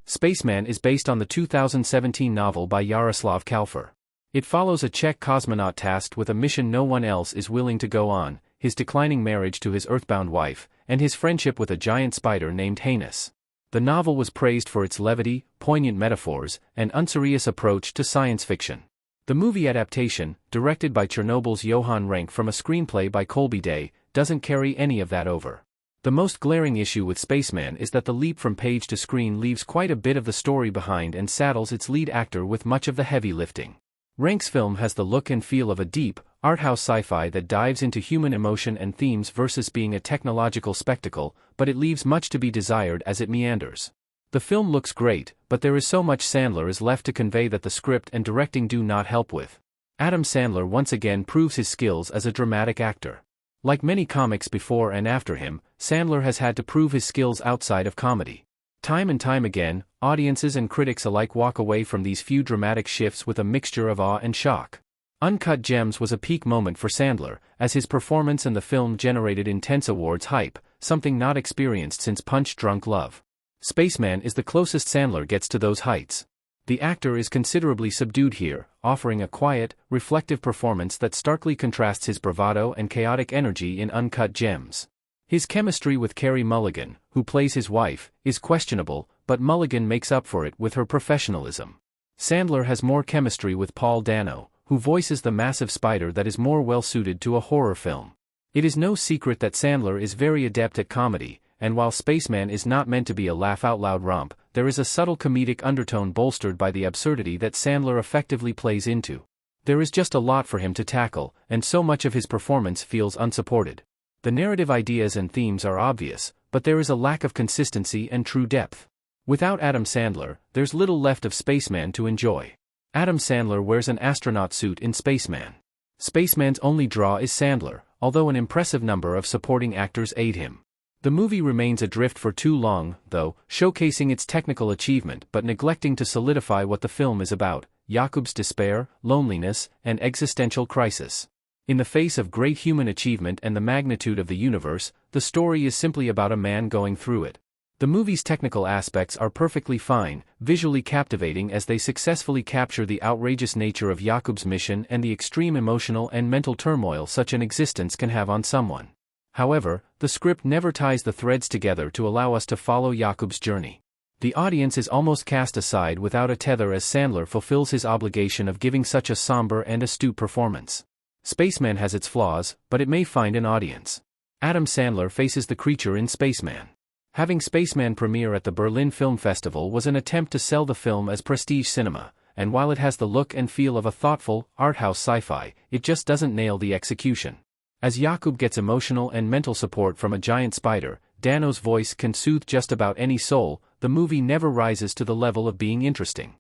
Spaceman is based on the 2017 novel by Yaroslav Kalfer. It follows a Czech cosmonaut tasked with a mission no one else is willing to go on, his declining marriage to his earthbound wife, and his friendship with a giant spider named Hanus. The novel was praised for its levity, poignant metaphors, and unserious approach to science fiction. The movie adaptation, directed by Chernobyl's Johan Renck from a screenplay by Colby Day, doesn't carry any of that over. The most glaring issue with Spaceman is that the leap from page to screen leaves quite a bit of the story behind and saddles its lead actor with much of the heavy lifting. Renck's film has the look and feel of a deep, art-house sci-fi that dives into human emotion and themes versus being a technological spectacle, but it leaves much to be desired as it meanders. The film looks great, but there is so much Sandler is left to convey that the script and directing do not help with. Adam Sandler once again proves his skills as a dramatic actor. Like many comics before and after him, Sandler has had to prove his skills outside of comedy. Time and time again, audiences and critics alike walk away from these few dramatic shifts with a mixture of awe and shock. Uncut Gems was a peak moment for Sandler, as his performance in the film generated intense awards hype, something not experienced since Punch Drunk Love. Spaceman is the closest Sandler gets to those heights. The actor is considerably subdued here, offering a quiet, reflective performance that starkly contrasts his bravado and chaotic energy in Uncut Gems. His chemistry with Carey Mulligan, who plays his wife, is questionable, but Mulligan makes up for it with her professionalism. Sandler has more chemistry with Paul Dano, who voices the massive spider that is more well-suited to a horror film. It is no secret that Sandler is very adept at comedy, and while Spaceman is not meant to be a laugh-out-loud romp, there is a subtle comedic undertone bolstered by the absurdity that Sandler effectively plays into. There is just a lot for him to tackle, and so much of his performance feels unsupported. The narrative ideas and themes are obvious, but there is a lack of consistency and true depth. Without Adam Sandler, there's little left of Spaceman to enjoy. Adam Sandler wears an astronaut suit in Spaceman. Spaceman's only draw is Sandler, although an impressive number of supporting actors aid him. The movie remains adrift for too long, though, showcasing its technical achievement but neglecting to solidify what the film is about: Jakub's despair, loneliness, and existential crisis. In the face of great human achievement and the magnitude of the universe, the story is simply about a man going through it. The movie's technical aspects are perfectly fine, visually captivating as they successfully capture the outrageous nature of Jakub's mission and the extreme emotional and mental turmoil such an existence can have on someone. However, the script never ties the threads together to allow us to follow Jakub's journey. The audience is almost cast aside without a tether as Sandler fulfills his obligation of giving such a somber and astute performance. Spaceman has its flaws, but it may find an audience. Adam Sandler faces the creature in Spaceman. Having Spaceman premiere at the Berlin Film Festival was an attempt to sell the film as prestige cinema, and while it has the look and feel of a thoughtful, art-house sci-fi, it just doesn't nail the execution. As Jakub gets emotional and mental support from a giant spider, Dano's voice can soothe just about any soul. The movie never rises to the level of being interesting.